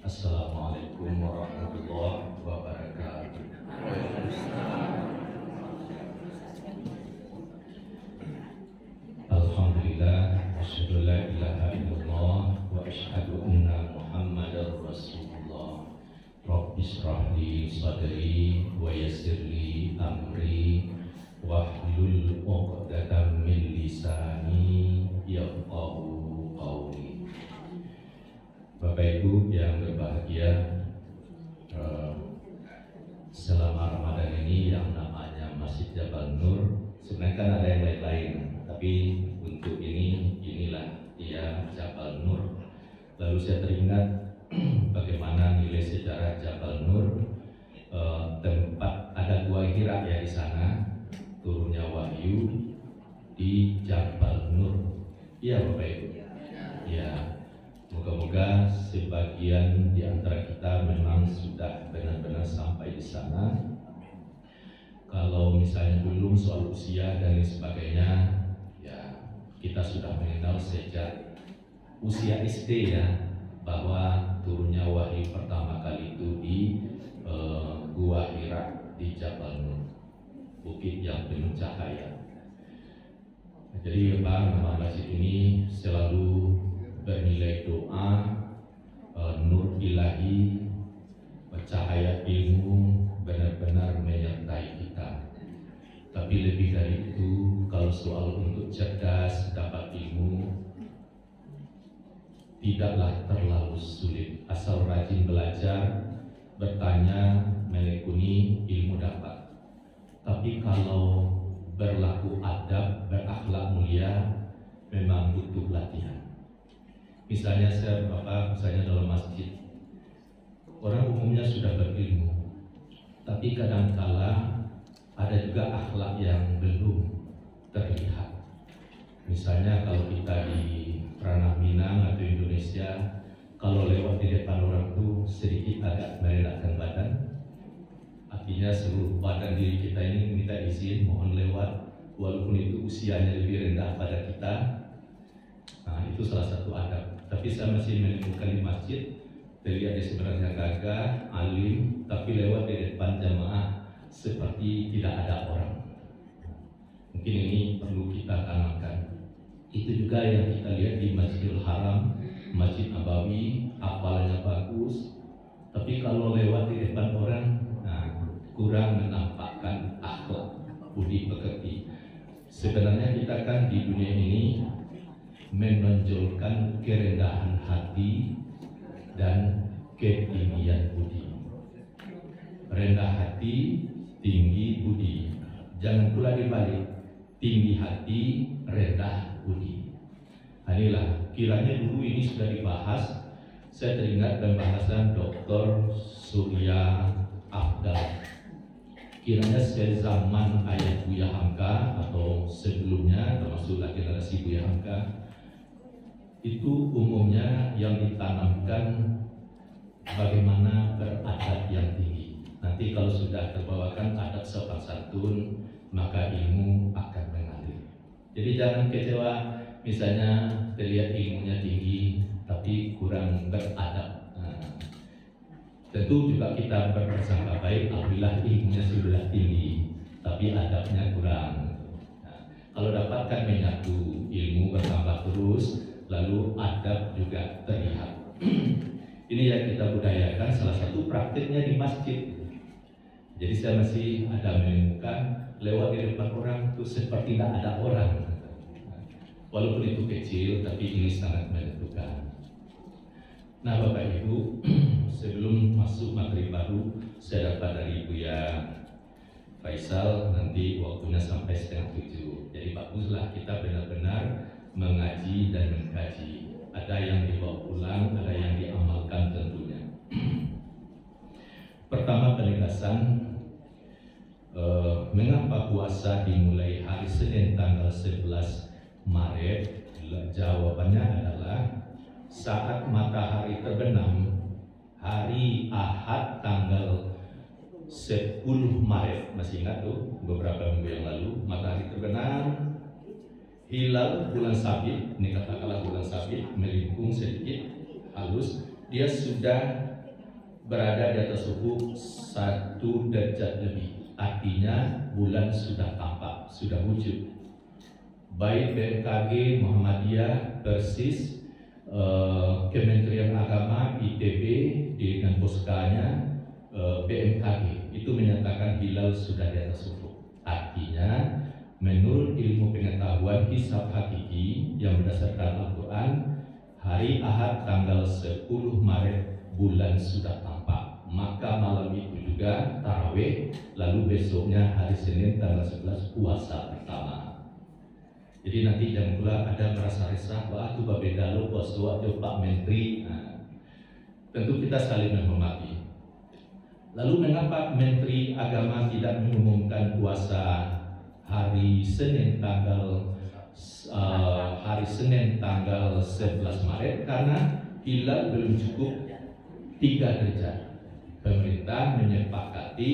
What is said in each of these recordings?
Assalamualaikum warahmatullahi wabarakatuh. Alhamdulillah, asyhadu la ilaha illallah wa asyhadu anna Muhammadar Rasulullah. Rabbi shrah li sadri wa yassir li amri wahlul 'uqdatam min lisani yafqahu qawli. Bapak Ibu yang berbahagia, selama Ramadan ini yang namanya Masjid Jabal Nur, sebenarnya kan ada yang lain-lain, tapi untuk inilah dia Jabal Nur. Lalu saya teringat bagaimana nilai sejarah Jabal Nur, tempat ada gua Hira ya di sana, turunnya wahyu di Jabal Nur. Iya Bapak Ibu. Ya. Moga-moga sebagian di antara kita memang sudah benar-benar sampai di sana. Kalau misalnya belum soal usia dan lain sebagainya, ya kita sudah mengenal sejak usia SD ya, bahwa turunnya wahyu pertama kali itu di Gua Hira di Jabal Nur, bukit yang penuh cahaya. Jadi nama masjid ini selalu bernilai doa, nur ilahi, cahaya ilmu benar-benar menyertai kita. Tapi lebih dari itu, kalau soal untuk cerdas, dapat ilmu, tidaklah terlalu sulit. Asal rajin belajar, bertanya, menekuni, ilmu dapat. Tapi kalau berlaku adab, berakhlak mulia, memang butuh latihan. Misalnya misalnya dalam masjid, orang umumnya sudah berilmu, tapi kadangkala ada juga akhlak yang belum terlihat. Misalnya kalau kita di ranah Minang atau Indonesia, kalau lewat di depan orang tuh sedikit agak merendahkan badan, artinya seluruh badan diri kita ini minta izin, mohon lewat, walaupun itu usianya lebih rendah pada kita. Nah, itu salah satu adab. Tapi saya masih menemukan di masjid, terlihat di sebenarnya gagah, alim, tapi lewat di depan jamaah seperti tidak ada orang. Mungkin ini perlu kita tanamkan. Itu juga yang kita lihat di Masjidil Haram, Masjid Nabawi, hafalannya bagus, tapi kalau lewat di depan orang, kurang menampakkan akhlak, budi pekerti. Sebenarnya kita kan di dunia ini menonjolkan kerendahan hati dan ketinggian budi. Rendah hati, tinggi budi. Jangan pula dibalik, tinggi hati, rendah budi. Inilah, kiranya dulu ini sudah dibahas. Saya teringat pembahasan Dr. Surya Afdal. Kiranya sezaman ayah Buya Hamka atau sebelumnya, termasuklah generasi Buya Hamka, itu umumnya yang ditanamkan bagaimana beradab yang tinggi. Nanti kalau sudah terbawakan adab sopan santun, maka ilmu akan mengalir. Jadi jangan kecewa, misalnya terlihat ilmunya tinggi, tapi kurang beradab. Tentu juga kita berprasangka baik, alhamdulillah ilmunya sudah tinggi, tapi adabnya kurang. Kalau dapatkan menyatu, ilmu bertambah terus, lalu adab juga terlihat. Ini yang kita budayakan, salah satu praktiknya di masjid. Jadi saya masih ada menemukan lewat di depan orang itu seperti tidak ada orang. Walaupun itu kecil, tapi ini sangat menentukan. Nah Bapak Ibu, sebelum masuk materi baru, saya dapat dari Buya Faisal, nanti waktunya sampai 6:30. Jadi baguslah kita benar-benar mengaji dan mengkaji. Ada yang dibawa pulang, ada yang diamalkan tentunya. Pertama penegasan, mengapa puasa dimulai hari Senin tanggal 11 Maret? Jawabannya adalah saat matahari terbenam hari Ahad tanggal 10 Maret, masih ingat tuh beberapa minggu yang lalu, matahari terbenam, hilal bulan sabit, ini katakanlah bulan sabit melingkung sedikit halus, dia sudah berada di atas ufuk 1 derajat lebih. Artinya bulan sudah tampak, sudah wujud. Baik BMKG, Muhammadiyah, Persis, Kementerian Agama, ITB dengan poskanya BMKG itu menyatakan hilal sudah di atas ufuk. Artinya menurut ilmu pengetahuan hisab hakiki yang berdasarkan Al-Quran, hari Ahad tanggal 10 Maret bulan sudah tampak. Maka malam itu juga tarawih, lalu besoknya hari Senin tanggal 11 puasa pertama. Jadi nanti jangan pula ada merasa resah, wah itu berbeda lo puasa waktu Pak Menteri. Nah, tentu kita saling menghormati. Lalu mengapa Menteri Agama tidak mengumumkan puasa hari Senin tanggal 11 Maret? Karena hilal belum cukup 3 derajat. Pemerintah menyepakati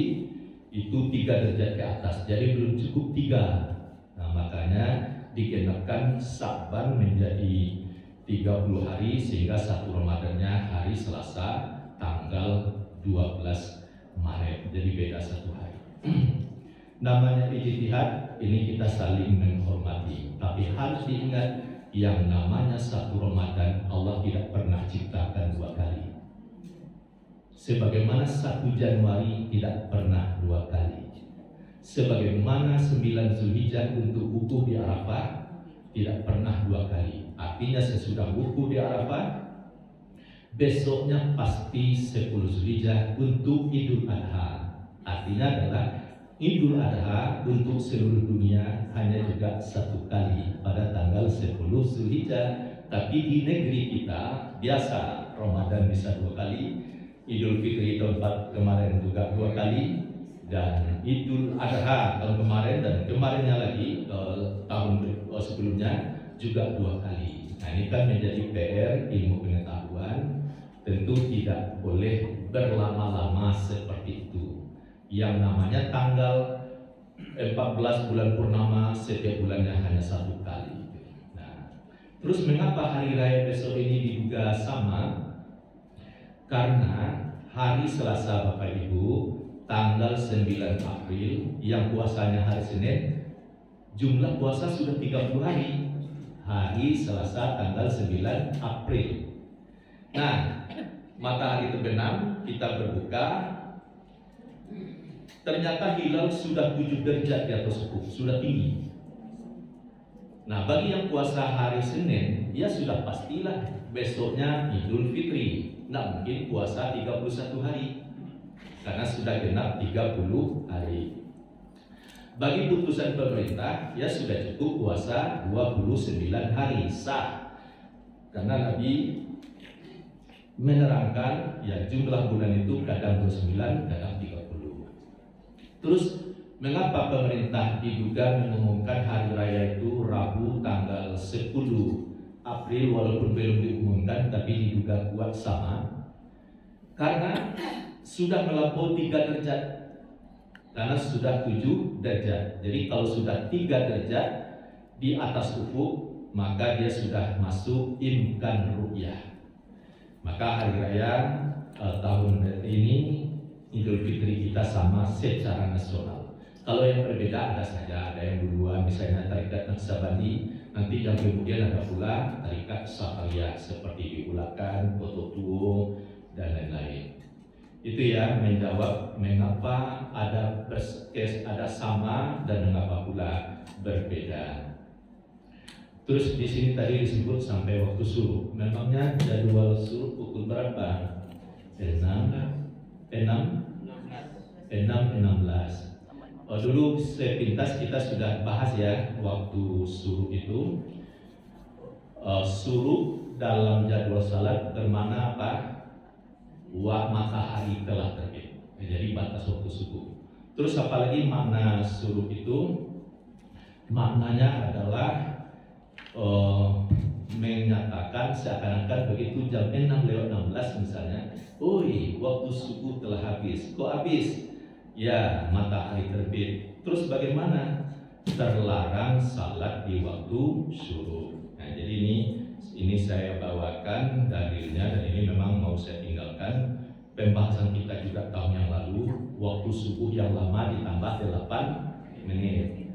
itu 3 derajat ke atas, jadi belum cukup 3. Nah, makanya digenapkan Sa'ban menjadi 30 hari sehingga 1 Ramadannya hari Selasa tanggal 12 Maret, jadi beda 1 hari. Namanya ijtihad, ini kita saling menghormati, tapi harus diingat yang namanya 1 Ramadan Allah tidak pernah ciptakan 2 kali. Sebagaimana 1 Januari tidak pernah 2 kali. Sebagaimana 9 Zulhijjah untuk wukuf di Arafah tidak pernah 2 kali. Artinya sesudah wukuf di Arafah, besoknya pasti 10 Zulhijjah untuk Idul Adha. Artinya adalah Idul Adha untuk seluruh dunia hanya juga 1 kali pada tanggal 10 Zulhijjah. Tapi di negeri kita biasa Ramadan bisa 2 kali, Idul Fitri tahun kemarin juga 2 kali, dan Idul Adha tahun kemarin dan kemarinnya lagi tahun sebelumnya juga 2 kali. Nah, ini kan menjadi PR ilmu pengetahuan, tentu tidak boleh berlama-lama seperti itu. Yang namanya tanggal 14 bulan purnama setiap bulannya hanya 1 kali. Nah, terus mengapa hari raya besok ini diduga sama? Karena hari Selasa Bapak Ibu tanggal 9 April yang puasanya hari Senin, jumlah puasa sudah 30 hari. Hari Selasa tanggal 9 April. Nah, matahari terbenam, kita berbuka, ternyata hilal sudah 7 derajat di atas ufuk, sudah tinggi. Nah, bagi yang puasa hari Senin, ya sudah pastilah besoknya Idul Fitri. Nah, mungkin puasa 31 hari karena sudah genap 30 hari. Bagi putusan pemerintah, ya sudah cukup puasa 29 hari sah. Karena Nabi menerangkan ya jumlah bulan itu kadang 29, kadang 30. Terus mengapa pemerintah diduga mengumumkan hari raya itu Rabu tanggal 10 April walaupun belum diumumkan tapi diduga kuat sama? Karena sudah melampaui 3 derajat. Karena sudah 7 derajat. Jadi kalau sudah 3 derajat di atas ufuk, maka dia sudah masuk imkan ru'yah. Maka hari raya tahun ini Idul Fitri kita sama secara nasional. Kalau yang berbeda ada saja, ada yang duluan, misalnya Tarikat Naksabandi, nanti yang kemudian ada pula Tarikat Safariyah seperti diulakan, Foto Tuo dan lain-lain. Itu ya menjawab mengapa ada sama dan mengapa pula berbeda. Terus di sini tadi disebut sampai waktu suruh. Memangnya jadwal suruh pukul berapa? 6:16. Dulu sepintas kita sudah bahas ya waktu suruh itu. Suruh dalam jadwal salat bermakna apa? Matahari telah terbit. Jadi batas waktu subuh. Terus apalagi makna suruh itu? Maknanya adalah menyatakan seakan-akan begitu jam 6:16 misalnya, waktu subuh telah habis. Kok habis? Ya, matahari terbit. Terus bagaimana? Terlarang salat di waktu syuruk. Nah, jadi ini saya bawakan dalilnya dan ini memang mau saya tinggalkan pembahasan kita juga tahun yang lalu, waktu subuh yang lama ditambah 8 menit.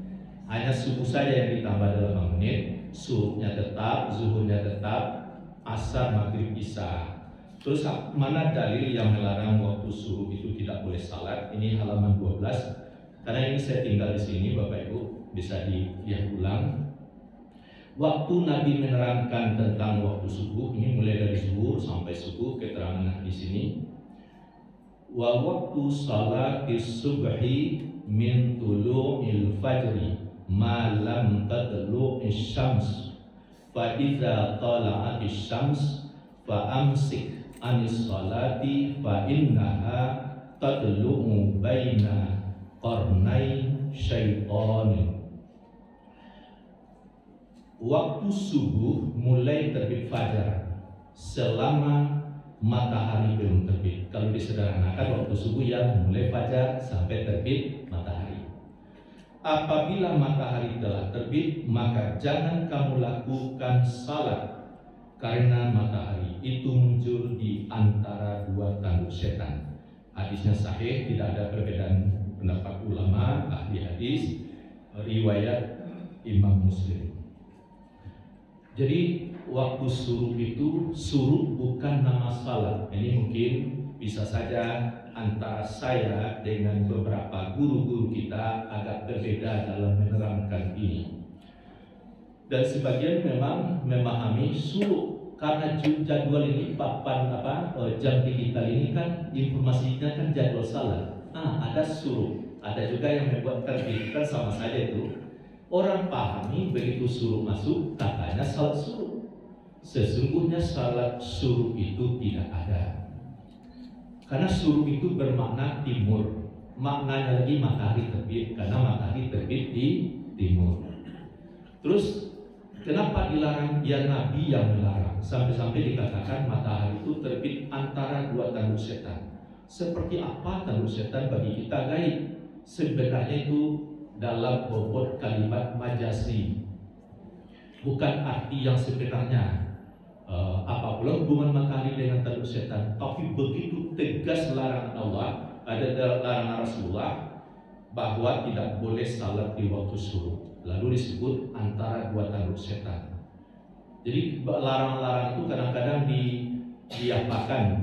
Hanya subuh saja yang ditambah 8 menit, subuhnya tetap, zuhurnya tetap, asar, maghrib, isya. Terus mana dalil yang melarang waktu subuh itu tidak boleh salat? Ini halaman 12. Karena ini saya tinggal di sini, Bapak Ibu, bisa dilihat ulang. Waktu Nabi menerangkan tentang waktu subuh, ini mulai dari zuhur sampai subuh, keterangan di sini. Wa waktu salatis subhi min tulu'il fajri ma lam tadlu'is syams fa idza tala'atis syams fa amsik anis salati fa innaha tadlu'u baina qarnai syaitan. Waktu subuh mulai terbit fajar selama matahari belum terbit. Kalau disederhanakan, waktu subuh yang mulai fajar sampai terbit matahari. Apabila matahari telah terbit, maka jangan kamu lakukan salat, karena matahari itu muncul di antara dua tanduk setan. Hadisnya sahih, tidak ada perbedaan pendapat ulama ahli hadis, riwayat Imam Muslim. Jadi waktu suruh itu, suruh bukan nama salat. Ini mungkin bisa saja antara saya dengan beberapa guru-guru kita agak berbeda dalam menerangkan ini. Dan sebagian memang memahami suruh karena jadwal ini papan jam digital ini kan informasinya kan jadwal salat. Ada suruh, ada juga yang membuat terbit, kan sama saja itu. Orang pahami begitu suruh masuk katanya salat suruh. Sesungguhnya salat suruh itu tidak ada. Karena suruh itu bermakna timur. Maknanya lagi matahari terbit, karena matahari terbit di timur. Terus kenapa dilarang? Ya Nabi yang melarang. Sampai-sampai dikatakan matahari itu terbit antara dua tanduk setan. Seperti apa tanduk setan bagi kita gaib? Sebenarnya itu dalam bobot kalimat majasi, bukan arti yang sebenarnya. Apa pula hubungan matahari dengan tanduk setan? Tapi begitu tegas larangan Allah, ada larangan Rasulullah bahwa tidak boleh salat di waktu subuh. Lalu disebut antara dua tanduk setan. Jadi larangan-larangan itu kadang-kadang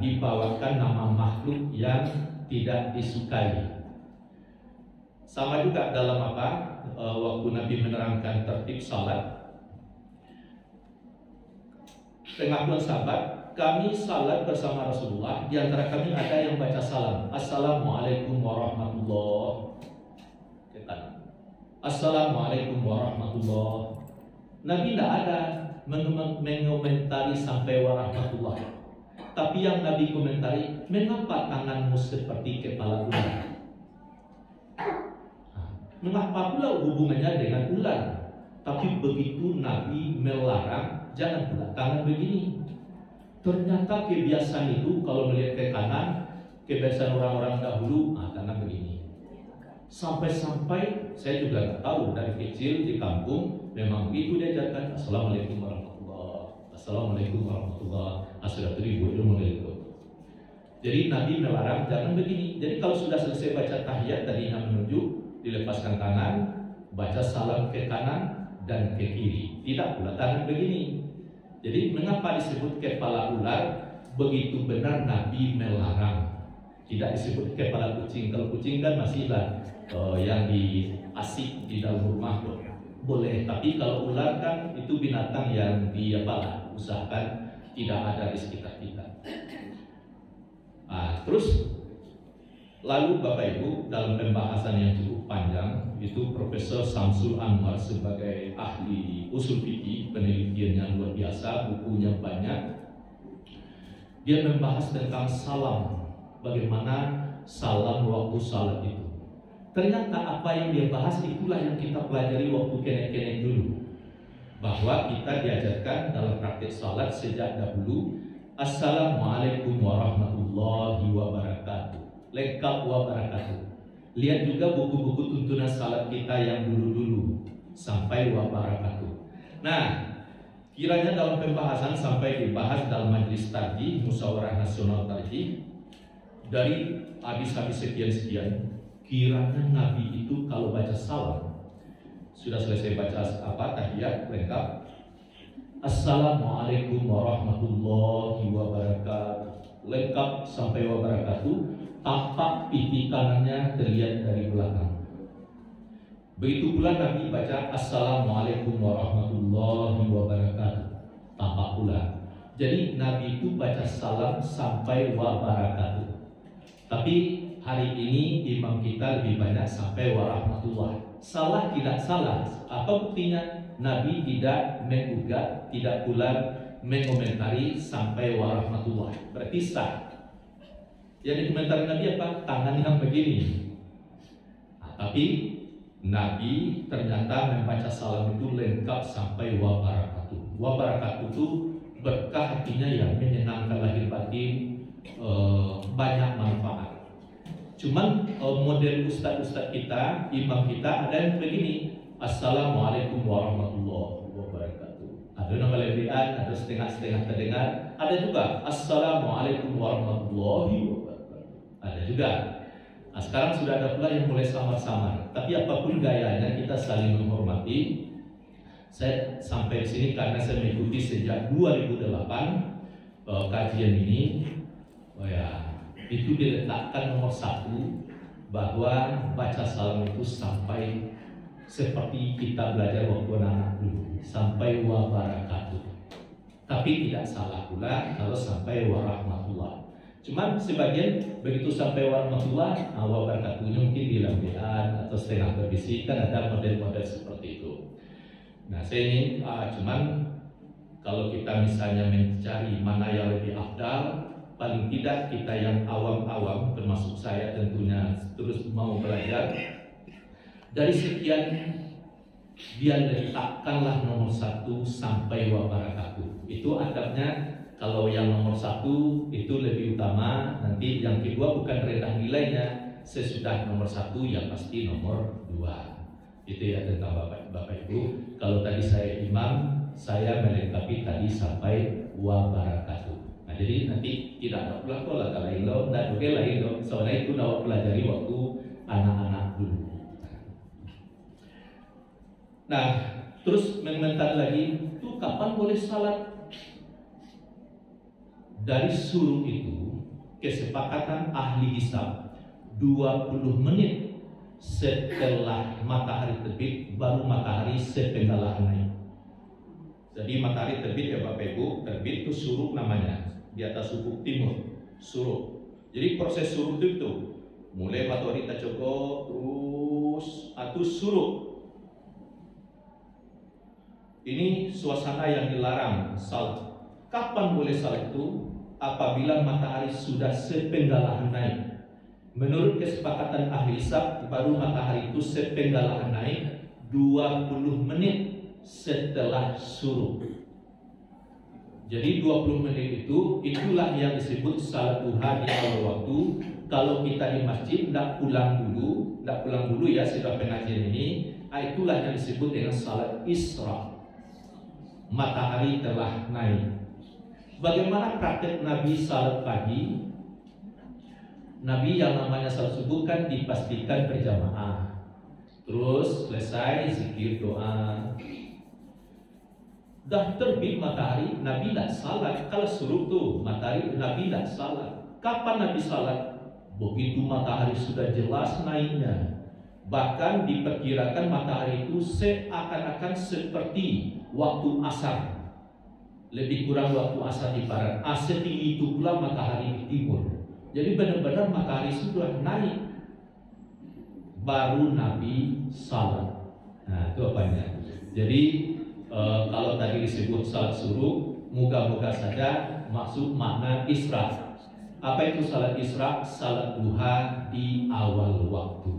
dibawakan nama makhluk yang tidak disukai. Sama juga dalam waktu Nabi menerangkan tertib salat. Pengakuan sahabat, kami salat bersama Rasulullah. Di antara kami ada yang baca salam, Assalamualaikum warahmatullah. Assalamualaikum warahmatullah. Nabi tidak ada mengomentari sampai warahmatullah. Tapi yang Nabi komentari, mengapa tanganmu seperti kepala ular? Mengapa pula hubungannya dengan ular? Tapi begitu Nabi melarang, jangan pula tangan begini. Ternyata kebiasaan itu kalau melihat ke kanan, kebiasaan orang-orang dahulu, tangan begini. Sampai-sampai saya juga tak tahu, dari kecil di kampung memang begitu diajarkan. Assalamualaikum warahmatullah, Assalamualaikum warahmatullah, Jadi Nabi melarang jangan begini. Jadi kalau sudah selesai baca tahiyat, tadinya menunjuk, dilepaskan tangan, baca salam ke kanan dan ke kiri. Tidak pula tangan begini. Jadi mengapa disebut kepala ular? Begitu benar Nabi melarang. Tidak disebut kepala kucing. Kalau kucing kan masihlah yang diasik di dalam rumah boleh. Tapi kalau ular kan itu binatang yang usahakan tidak ada di sekitar kita. Terus lalu Bapak Ibu, dalam pembahasan yang cukup panjang, itu Profesor Samsul Anwar sebagai ahli usul fikih, penelitiannya luar biasa, bukunya banyak. Dia membahas tentang salam, bagaimana salam waktu salat itu. Ternyata apa yang dia bahas itulah yang kita pelajari waktu kenek-kenek dulu. Bahwa kita diajarkan dalam praktik salat sejak dahulu, Assalamualaikum warahmatullahi wabarakatuh. Lengkap wabarakatuh. Lihat juga buku-buku tuntunan salat kita yang dulu-dulu sampai wabarakatuh. Nah, kiranya dalam pembahasan sampai dibahas dalam majelis tarjih, musyawarah nasional tarjih, dari hadis-hadis sekian-sekian, kiranya Nabi itu kalau baca salam, sudah selesai baca tahiyat lengkap, Assalamualaikum warahmatullahi wabarakatuh, lengkap sampai wabarakatuh, tampak pipi kanannya terlihat dari belakang. Begitu pula Nabi baca Assalamualaikum warahmatullahi wabarakatuh, tampak pula. Jadi Nabi itu baca salam sampai wabarakatuh. Tapi hari ini imam kita lebih banyak sampai warahmatullah. Salah tidak salah. Apa buktinya? Nabi tidak mengugat, tidak pula mengomentari sampai warahmatullah. Berarti sah. Yang dikomentari Nabi apa? Tangan yang begini. Tapi Nabi ternyata membaca salam itu lengkap sampai wabarakatuh. Wabarakatuh itu berkah, artinya yang menyenangkan lahir batin, banyak manfaat. Cuman model ustadz kita, imam kita ada yang begini, Assalamualaikum warahmatullahi wabarakatuh. Ada nama lebihan, ada setengah-setengah terdengar. Ada juga Assalamualaikum warahmatullahi wabarakatuh. Ada juga. Nah, sekarang sudah ada pula yang mulai samar-samar. Tapi apapun gayanya, kita saling menghormati. Saya sampai di sini karena saya mengikuti sejak 2008 kajian ini. Itu diletakkan nomor 1 bahwa baca salam itu sampai seperti kita belajar waktu anak dulu, sampai wabarakatuh. Tapi tidak salah pula kalau sampai warahmatullah. Cuman sebagian begitu sampai warahmatullah, wabarakatuhnya mungkin dilampian atau setengah berbisik, kan ada model-model seperti itu. Nah, saya ingin cuman kalau kita misalnya mencari mana yang lebih afdal, paling tidak kita yang awam-awam, termasuk saya tentunya terus mau belajar, dari sekian dia letakkanlah nomor 1 sampai wabarakatuh. Itu adabnya. Kalau yang nomor 1 itu lebih utama, nanti yang kedua bukan rendah nilainya, sesudah nomor 1 yang pasti nomor 2. Itu ya tentang Bapak Ibu. Kalau tadi saya imam, saya melengkapi tadi sampai wabarakatuh. Nah, jadi nanti tidak ada pula kalau lain lo, tidak oke lain lo. Soalnya itu nak pelajari waktu anak-anak dulu. Nah, terus mengomentari lagi, itu kapan boleh salat? Dari suruh itu, kesepakatan ahli hisab 20 menit setelah matahari terbit, baru matahari sepenggalan naik. Jadi matahari terbit ya Bapak Ibu, terbit itu suruh namanya, di atas ufuk timur, suruh. Jadi proses suruh itu mulai matahari tercokok terus atau suruh. Ini suasana yang dilarang salat. Kapan boleh salat itu? Apabila matahari sudah sepenggalan naik. Menurut kesepakatan ahli hisab, baru matahari itu sepenggalan naik 20 menit setelah suruh. Jadi 20 menit itu, itulah yang disebut salat duha di awal waktu. Kalau kita di masjid tidak pulang dulu ya setelah pengajian ini, itulah yang disebut dengan salat isra. Matahari telah naik. Bagaimana praktek Nabi salat pagi? Nabi yang namanya salat subuh kan dipastikan berjamaah. Terus selesai zikir doa. Dah terbit matahari, Nabi tidak salat. Kalau suruh tuh matahari, Nabi tidak salat. Kapan Nabi salat? Begitu matahari sudah jelas naiknya. Bahkan diperkirakan matahari itu seakan-akan seperti waktu asar. Lebih kurang waktu asar di barat. Setinggi itu pula matahari di timur. Jadi benar-benar matahari sudah naik, baru Nabi salat. Nah, itu apanya? Jadi kalau tadi disebut salat suruh, moga-moga saja maksud makna isra. Apa itu salat isra? Salat duha di awal waktu.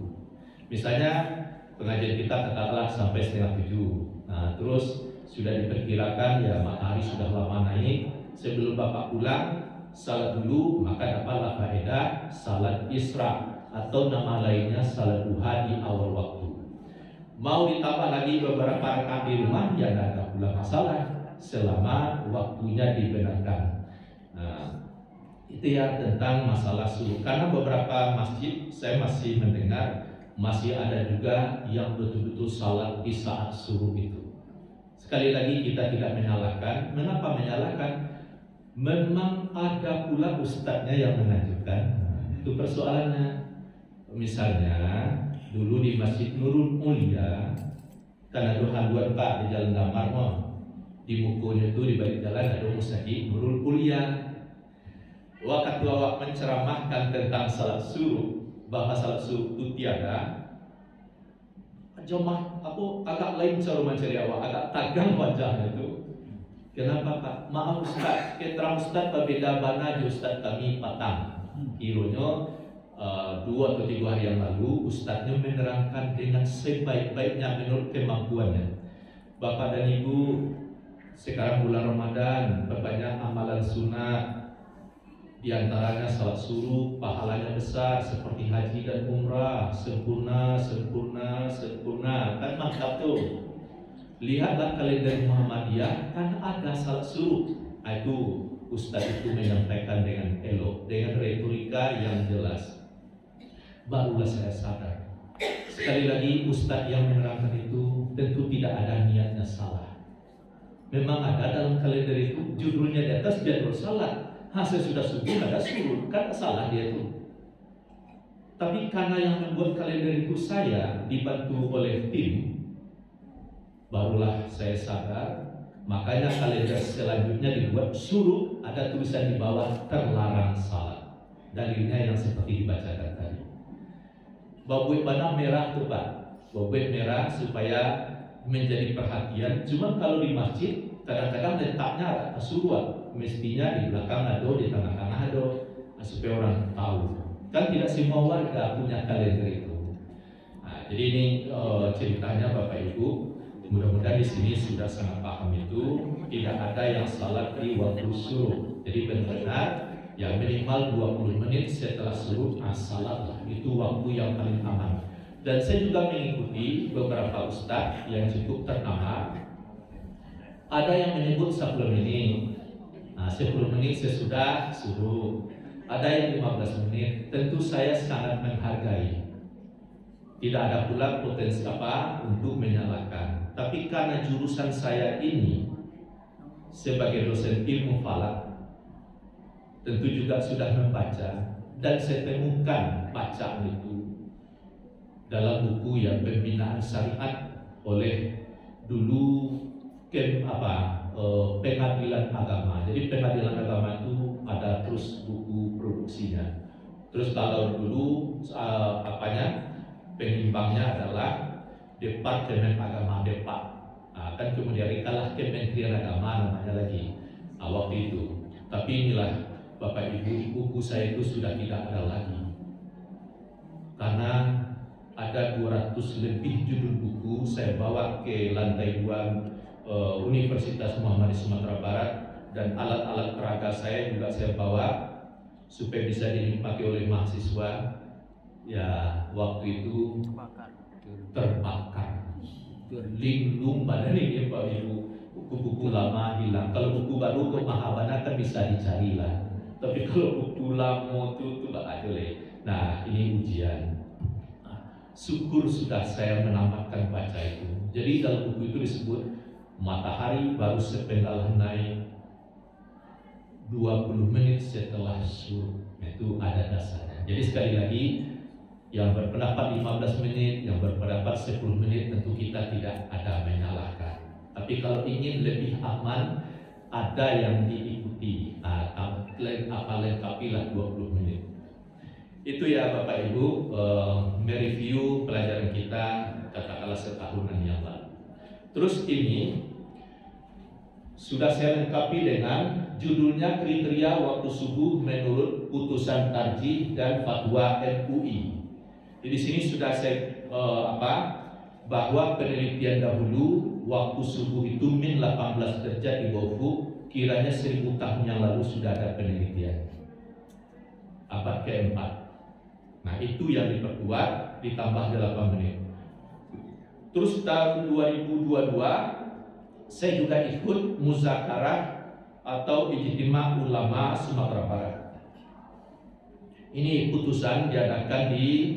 Misalnya pengajian kita katakanlah sampai 6:30. Nah, terus sudah diperkirakan ya matahari sudah lama naik. Sebelum Bapak pulang, salat dulu, maka dapatlah faedah salat isra atau nama lainnya salat duha di awal waktu. Mau ditambah lagi beberapa rakaat di rumah, ya tidak ada pula masalah selama waktunya dibenarkan. Nah, Itu ya tentang masalah suruh. Karena beberapa masjid saya masih mendengar masih ada juga yang betul-betul salat di saat suruh itu. Sekali lagi kita tidak menyalahkan. Mengapa menyalahkan? Memang ada pula ustadznya yang menganjurkan. Itu persoalannya. Misalnya dulu di Masjid Nurul Mulia, karena ada haluan Pak di Jalan Damar, di bukunya itu di balik jalan ada Masjid Nurul Mulia. Waktu awak menceramahkan tentang salat suruh, bahwa salat suruh itu tiada, jemaah aku agak lain cara mencari awak, agak tagang wajahnya itu. Kenapa Pak? Maaf Ustaz, keterang Ustaz berbeda bana di Ustaz kami patang. Kiranya 2 atau 3 hari yang lalu Ustaznya menerangkan dengan sebaik-baiknya menurut kemampuannya. Bapak dan Ibu, sekarang bulan Ramadan, berbanyak amalan sunat, di antaranya salat suruh, pahalanya besar seperti haji dan umrah, sempurna, sempurna, sempurna. Kan mantap tuh. Lihatlah kalender Muhammadiyah, kan ada salat suruh. Itu Ustaz itu menyampaikan dengan elok, dengan retorika yang jelas. Barulah saya sadar. Sekali lagi Ustaz yang menerangkan itu tentu tidak ada niatnya salah. Memang ada dalam kalender itu judulnya di atas jadwal salat. Hasil sudah subuh ada suruh, kan salah dia itu. Tapi karena yang membuat kalender itu saya dibantu oleh tim, barulah saya sadar. Makanya kalender selanjutnya dibuat suruh, ada tulisan di bawah terlarang salat. Dalilnya yang seperti dibacakan tadi. Babuit panah merah tuh Pak, babuit merah supaya menjadi perhatian. Cuma kalau di masjid kadang-kadang letaknya ada kesuruhan, mestinya di belakang ada, di tengah-tengah ada, supaya orang tahu. Kan tidak semua warga punya kalender itu. Nah, jadi ini ceritanya Bapak Ibu. Mudah-mudahan di sini sudah sangat paham itu. Tidak ada yang salat di waktu suruh. Jadi benar-benar yang minimal 20 menit setelah suruh salatlah. Itu waktu yang paling aman. Dan saya juga mengikuti beberapa ustadz yang cukup ternama. Ada yang menyebut 10 menit. Nah, 10 menit sesudah suruh. Ada yang 15 menit. Tentu saya sangat menghargai. Tidak ada pula potensi apa untuk menyalahkan. Tapi karena jurusan saya ini sebagai dosen ilmu falak, tentu juga sudah membaca, dan saya temukan bacaan itu dalam buku yang pembinaan syariat oleh dulu pengadilan agama. Jadi pengadilan agama itu ada terus buku produksinya. Terus kalau dulu pengimbangnya adalah Departemen Agama Depak. Kan kemudian ikalah Kementerian Agama namanya lagi waktu itu. Tapi inilah Bapak Ibu, buku saya itu sudah tidak ada lagi karena ada 200 lebih judul buku saya bawa ke lantai 2 Universitas Muhammadiyah Sumatera Barat, dan alat-alat peraga saya juga saya bawa supaya bisa dinikmati oleh mahasiswa. Ya waktu itu terbakar, linglung badan ini Pak Ibu. Buku-buku lama hilang. Kalau buku baru ke Mahabana kan bisa dicari lah. Tapi kalau buku lama itu tak ada lagi. Nah ini ujian. Syukur sudah saya menamatkan baca itu. Jadi dalam buku itu disebut matahari baru sepenggal naik 20 menit setelah suruh. Itu ada dasarnya. Jadi sekali lagi, yang berpendapat 15 menit, yang berpendapat 10 menit, tentu kita tidak ada menyalahkan. Tapi kalau ingin lebih aman, ada yang diikuti. Lengkapilah 20 menit. Itu ya Bapak Ibu, mereview pelajaran kita katakanlah setahunan yang lalu. Terus ini sudah saya lengkapi dengan judulnya kriteria waktu subuh menurut putusan tarjih dan fatwa MUI. Di sini sudah saya bahwa penelitian dahulu waktu subuh itu min 18 derajat di bawah ufuk, kiranya 1000 tahun yang lalu sudah ada penelitian. Abad ke-4. Nah itu yang diperkuat ditambah 8 menit. Terus tahun 2022 saya juga ikut muzakarah atau ijtima ulama Sumatera Barat. Ini putusan diadakan di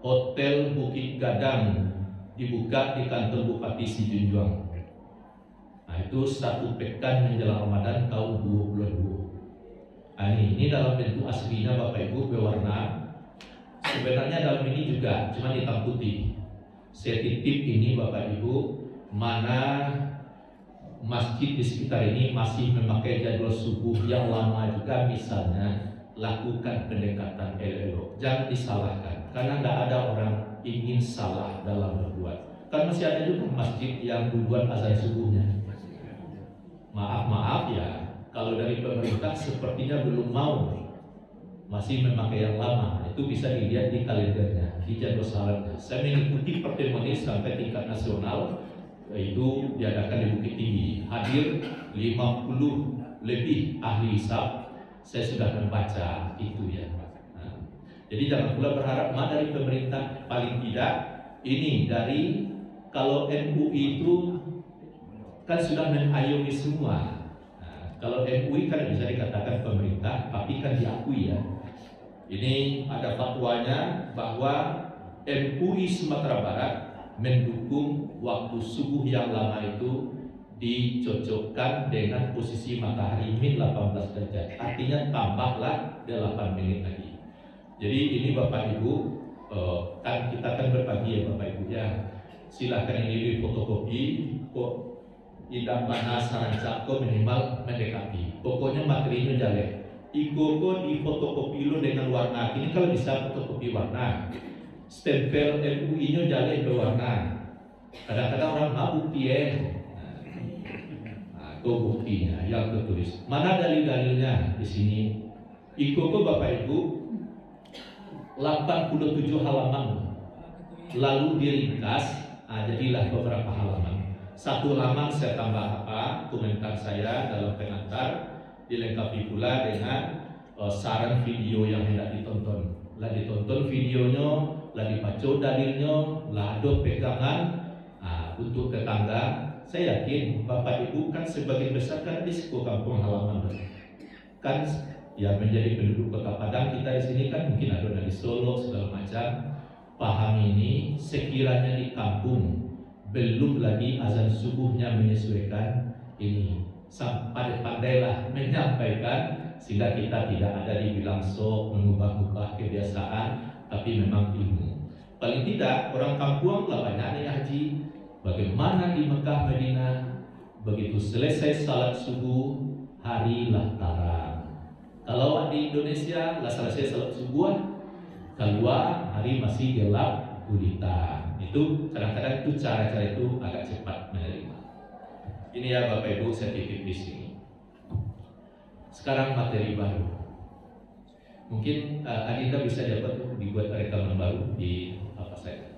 Hotel Bukit Gadang, dibuka di kantor Bupati Sijunjuang. Nah, itu 1 pekan menjelang Ramadan tahun 2022. Nah, ini dalam bentuk aslinya Bapak Ibu berwarna. Sebenarnya dalam ini juga cuma hitam putih. Saya titip ini Bapak Ibu, mana masjid di sekitar ini masih memakai jadwal subuh yang lama juga, misalnya lakukan pendekatan elok. Jangan disalahkan, karena nggak ada orang ingin salah dalam berbuat. Kan masih ada juga masjid yang duluan azan subuhnya. Maaf ya, kalau dari pemerintah sepertinya belum mau, masih memakai yang lama. Itu bisa dilihat di kalendernya, di jadwal salatnya. Saya mengikuti pertemuan ini sampai tingkat nasional, itu diadakan di Bukit Tinggi. Hadir 50 lebih ahli hisab. Saya sudah membaca itu ya. Nah, jadi jangan pula berharap dari pemerintah, paling tidak ini dari, kalau MUI itu kan sudah mengayomi semua. Nah, kalau MUI kan bisa dikatakan pemerintah, tapi kan diakui ya. Ini ada fatwanya bahwa MUI Sumatera Barat mendukung waktu subuh yang lama itu dicocokkan dengan posisi matahari min 18 derajat. Artinya tambahlah 8 menit lagi. Jadi ini Bapak Ibu, kan kita kan berbagi ya Bapak Ibu ya. Silakan ini di fotokopi, kok tidak mana saran cako minimal mendekati. Pokoknya materinya jelek. Iko di fotokopi lo dengan warna. Ini kalau bisa fotokopi warna. Stempel MUI-nya jelek berwarna. Kadang-kadang orang mabuk ya. Buktinya yang tertulis. Mana dalil-dalilnya di sini? Iko Bapak Ibu 87 halaman. Lalu diringkas, jadilah beberapa halaman. 1 halaman saya tambah komentar saya dalam pengantar, dilengkapi pula dengan saran video yang hendak ditonton. Lah ditonton videonya, lah dibaca dalilnya, lah ada pegangan untuk tetangga. Saya yakin Bapak Ibu kan sebagian besar kan di sebuah kampung halaman kan ya, menjadi penduduk Kota Padang. Kita di sini kan mungkin ada dari Solo segala macam. Paham ini, sekiranya di kampung belum lagi azan subuhnya menyesuaikan ini, pandai-pandailah menyampaikan sehingga kita tidak ada dibilang sok mengubah-ubah kebiasaan, tapi memang ilmu. Paling tidak orang kampung lah banyak nih haji. Bagaimana di Mekah Madinah, begitu selesai salat subuh hari lah terang. Kalau di Indonesia lah selesai salat subuh keluar hari masih gelap gulita. Itu kadang-kadang itu cara-cara itu agak cepat menerima. Ini ya Bapak Ibu, saya titip di sini. Sekarang materi baru. Mungkin Adinda bisa dapat dibuat rekaman baru di apa saya.